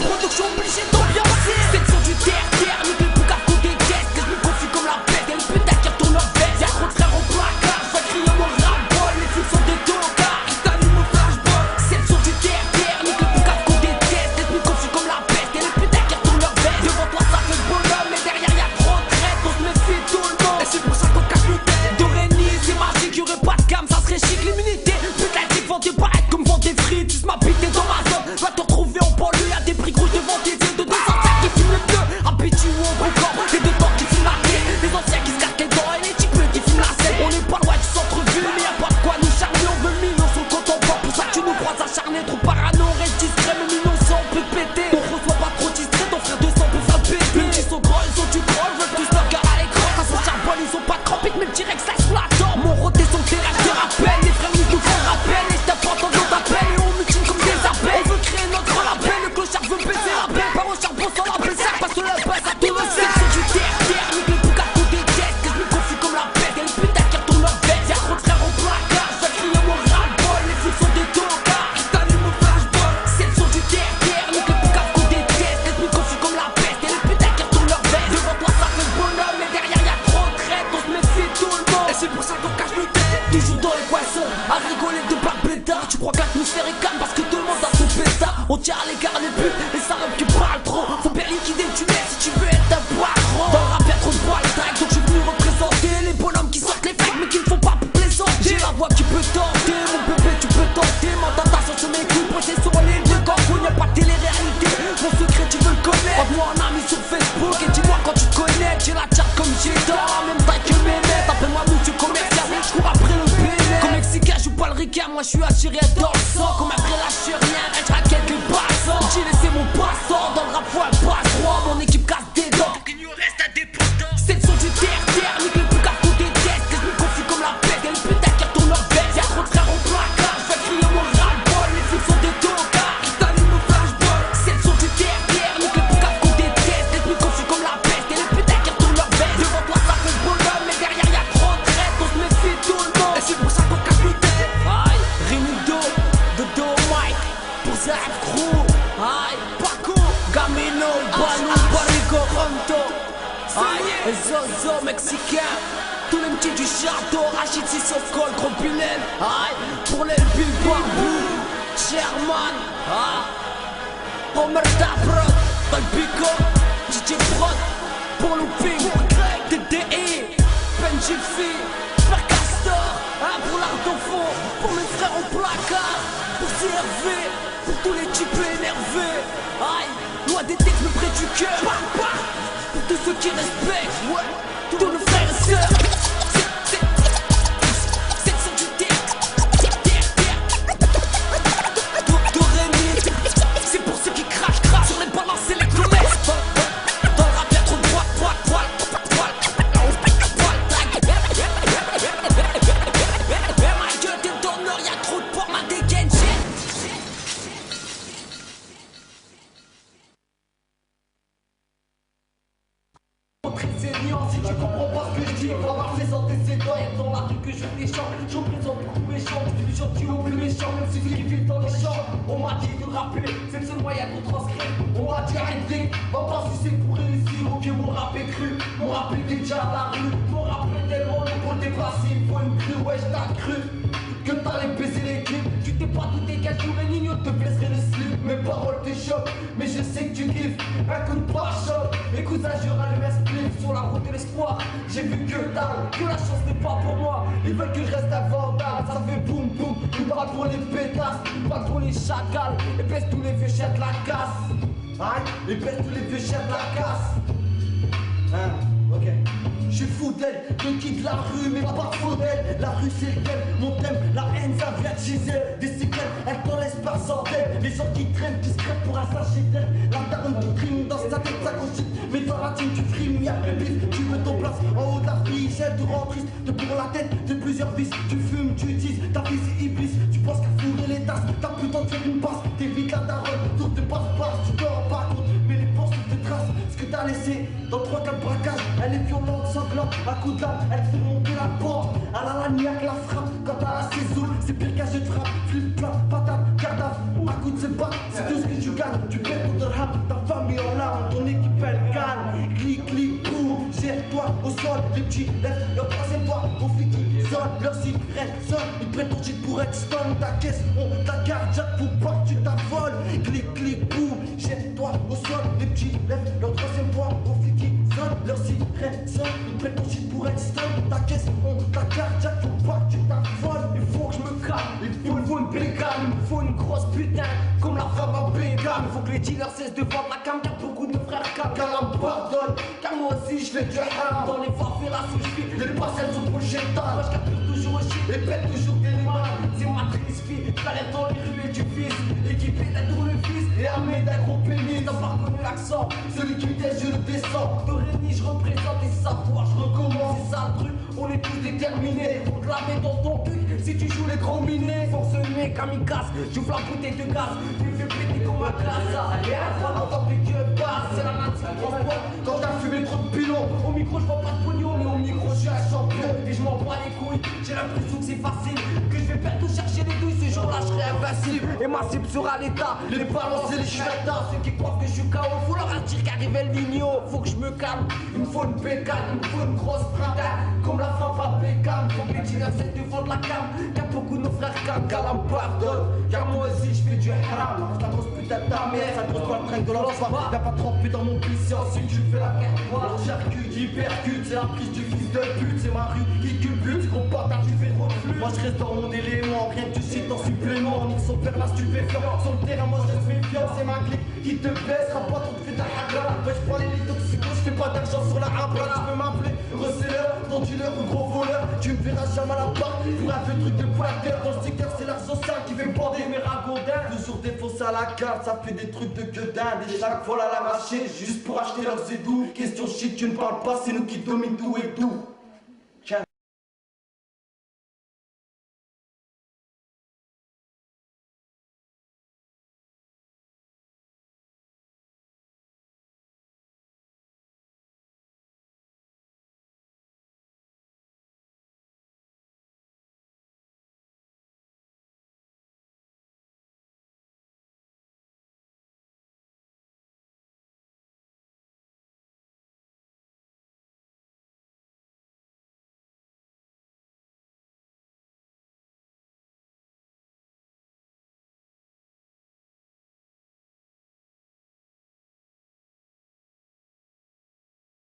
production obligée d'ambiancer. C'est le son du terre-terre, nique les boucaves qu'on déteste. Les me confient comme la peste, et les putains qui retournent leur veste. Y'a trop de frères au placard, ça crie en mon ras-le-bol. Les flics sont des tocards, qui s'allument au flashball. C'est le son du terre-terre, nique les boucaves qu'on déteste. Les me confient comme la peste, et les putains qui retournent leur veste. Devant toi ça fait le bonhomme, mais derrière y'a trop de traite. On se méfie tout le monde, et c'est pour ça qu'on cache le tête. Dorény, c'est magique, y'aurait pas de cam, ça serait chic. L'immunité, putain de vendez paraître comme vendre des frites. Tu m'as pité dans ma zone, va te retrouver en banlieue. Y'a des prix rouges devant tes yeux, de 200 qui fument le bleu. Habitué au gros corps, les deux temps qui fument la tête. Les anciens qui se grattent les dents et les types qui fument la scène. On est pas loin du centre-ville, mais y'a pas de quoi nous charmer. On veut le million sur le compte en banque, pour ça que tu nous crois acharnés. Trop parano, reste discret, même innocent, on peut te péter. On reçoit pas trop distrait, ton frère 200 pour faire péter. Même qui sont gros, ils sont du gros, veulent tous leur cœur à l'écran. Quand ça charbonne, ils ont pas de crampes, même direct ça se l'attend. Mon roté son terrain, je te rappelle. Les frères nous font rappel, et je t'apporte en notre appel. Et on mutine comme des appels. On veut créer notre label, le clochard veut baisser la belle. Par au charbon sans la belle, ça passe le passe à tout le cercle. C'est du terre-terre, nique les boucaves qu'on déteste. Que je me confie comme la peste, et les putains qui retournent leur veste. Y'a trop de frères au placard, ça crie à mon ras-le-bol. Les flics sont des tocards, qui s'allument au flashball. C'est le son du terre-terre, nique les boucaves qu'on déteste. Que je me confie comme la peste, et les putains qui retournent leur veste. Devant toi ça fait le bonhomme, mais derrière y'a trop de traite. On se méfie tout le monde, et c'est pour ça qu'on cache le tête. Toujours dans les poissons, à rigoler de pas pétard. Tu crois que l'atmosphère est calme parce que tout le monde a son pétard. On tient à l'écart les putes, les salopes qui parlent trop. Faut bien liquider le tunnel si tu veux être un poireau. Dans le rap y'a trop de bois et donc je suis venu représenter les bonhommes qui sortent les flics mais qui ne font pas pour plaisanter. J'ai la voix qui peut tenter, mon bébé tu peux tenter. Mon tentation sur mes coups, pointé sur l'île de Cancun. Y'a pas de télé-réalité, mon secret tu veux le connaître. Prends-moi un ami sur Facebook et dis-moi quand tu te connectes. J'ai la charte comme j'ai dans la même taille que mes maîtres. Appelle-moi monsieur commercial, je cours après le bénet. Comme Mexicain, je joue pas le ricard, moi je suis attiré dans le sang. Comme un vrai lâche rien, être à quelques passants. J'ai laissé mon passant dans le rap, faut un passe-droit. Mon équipe casse des dents, pour qu'il nous reste indépendant. C'est le son du terre-terre, nique les boucaves qu'on déteste. Que je me confie comme la peste, et les putains qui retournent leur veste. Y'a trop de frères au placard, je fais crier mon ras-le-bol. Les flics sont des tocards, qui s'allument au flashball. C'est le son du terre-terre, nique les boucaves qu'on déteste. Que je me confie comme la peste, et les putains qui retournent leur veste. Devant toi ça fait le bonhomme, mais derrière y'a trop de traite. On se méfie tout le monde, et c'est pour ça qu'on cache le tête. Aïe, Rimido, Dodo Mike, pour Zach Crew. Aïe, Paco, Gamino, Balou, Barico, Ronto. Aïe, Zozo, Mexicain. Tous les petits du château, Rachid Sissoko, Gros Bilel. Aïe, pour les Bilbao, Sherman. Omer Dabrod, Dolbico, DJ Prod, pour Looping, TDI, Benjifi, Père Castor, pour l'Ardofo, pour mes frères au placard, pour CRV, pour tous les types énervés. Aïe, loin des textes mais près du cœur. Pour tous ceux qui respectent, ouais, tous nos frères et sœurs. C'est le son du terre. Dorény, c'est pour ceux qui crachent sur les balances et les commerces. Dans le rap y'a trop de poil. Ma gueule t'es d'honneur, y'a trop de porc, ma dégaine. Si tu comprends pas ce que je dis, on va faire sans antécédents. Y'a dans la rue que je fais des chants, j'en présente beaucoup méchants. Plus gentil ou plus méchant, même si qui vit dans les champs. On m'a dit de rapper, c'est le seul moyen de transcrire. On m'a dit arrêtez, va pas sucer pour réussir. Ok, mon rap est cru, mon rap est déjà à la rue. Mon rap est tellement long pour le dépasser, il faut une crue, ouais, je t'ai cru. Que t'allais baiser les clips, tu t'es pas douté qu'un jour un igno te blesserait le slip. Mes paroles te choquent, mais je sais que tu kiffes. Un coup de pare-choc, écoute ça, je rallume un split sur la route de l'espoir. J'ai vu que dalle, que la chance n'est pas pour moi. Ils veulent que je reste un vandale, ça fait boum boum. Une balle pour les pétasses, une balle pour les chacals. Et baisse tous les vieux chiens de la casse. Aïe, et baisse tous les vieux chiens de la casse. Hein, ok. Je suis fou d'elle, je quitte la rue mais pas faux d'elle. La rue c'est le thème, mon thème, la haine ça vient de chez elle. Des séquelles, elle t'en laisse par centaines. Les gens qui traînent, qui se crèvent pour un sachet d'air. La daronne qui trime dans sa tête, ça conchite. Mais dans la team tu frimes, y'a plus bif. Tu veux ton place en haut de la fiche, elle te rend triste. Te pour la tête de plusieurs vices. Tu fumes, tu utilises, ta vie c'est iblis. Tu penses qu'à fourrer les tasses, t'as plus le temps de faire une passe. T'évites la daronne, tour de passe-passe. Tu t'en rends pas compte, mais les pensées te tracent. Ce que t'as laissé dans 3-4 braquages, elle est violente, sanglante, à coup de lame, elle te fait monter la pente. Elle a la niaque, la frappe, quand elle a ses os, c'est pire qu'un jeu de frappe. Flip, flap, patate, cadavre, à coup de ses battes, c'est tout ce que tu gagnes. Tu paies pour te ham, ta famille en larmes, ton équipe elle gagne. Clic, clic, boum, gère-toi au sol, les petits lèvent leur troisième doigt, on fait qui sonne, leur cigarette sonne, ils prennent ton shit pour être stun, ta caisse, on ta cardiaque, faut pas que tu t'affoles. Clic, clic, boum, jette-toi au sol, les petits lèvent leur troisième doigt, on fait qui sonne, leur cigarette sonne, ils prennent ton shit pour être stun, ta caisse, on ta cardiaque, faut pas que tu t'affoles. Il faut que je me calme, il me faut une bécane, il me faut une grosse putain, comme la femme à Bécam. Il faut que les dealers cessent de vendre la cam, car beaucoup de frères calmes. Car la me pardonne, car moi aussi je fais du haram. Dans les favelas où je vis, les parcelles sont pour le chétan. Moi je capture toujours au shit, et pète toujours des limanes. C'est ma triste fille, j'arrête dans les rues et du fils. Équipé d'être le fils, et armé d'un gros pénis. T'as pas reconnu l'accent, celui qui me teste je le descends. Dorénavant je représente les savoirs, je recommence. C'est ça le truc, on est tous déterminés. Faut te laver dans ton cul si tu joues les gros minés. Fonctionner kamikaze, j'ouvre la bouteille de gaz. Tu me fais péter comme un glace. Et à toi dans ta pique basse, c'est la nature qui transporte. Quand t'as fumé trop de pilons, au micro je vends pas de pognon, mais au micro je suis un champion. Et je m'en bats les couilles, j'ai l'impression que c'est facile, que je vais perdre tout chercher les douilles. Ce jour-là je serai invincible, et ma cible sera l'état. Les balances et les chouettes, ceux qui croient que je suis KO, faut leur dire qu'arrive El Nino. Faut que je me calme, il me faut une bécane, il me faut une grosse putain, comme la femme à Bécam. Faut que les dealers cessent de vendre la cam, car beaucoup de nos frères calment, car la me pardonne, car moi aussi je fais du haram. Ta grosse putain de ta mère, ça grosse pas le train de l'enfant. Y'a pas trempé dans mon pisse, ensuite tu fais la guerre. Alors j'arcule, hypercute, c'est la prise du fils de pute. C'est ma rue qui culbute, gros bâtard, tu fais trop de flux. Moi je reste dans mon élément, rien que tu cites en supplément. Nique son père, la stupéfiant. Sur le terrain, moi je reste méfiant. C'est ma clique qui te baissera pas trop, tu fais de la hagra. Ouais, je prends les lits toxicos, je fais pas d'argent sur la abra. Tu peux m'appeler receleur, ton dealer ou gros voleur. Tu me verras jamais à la barre, pour un peu de truc de pointeur. Dans le secteur, c'est l'argent sale qui fait bander mes ragondins. Toujours défoncé à la carte, ça fait des trucs de gueudin. Et chaque fois la lâcher, juste pour acheter leurs édous. Question shit, tu ne parles pas, c'est nous qui domine tout et tout.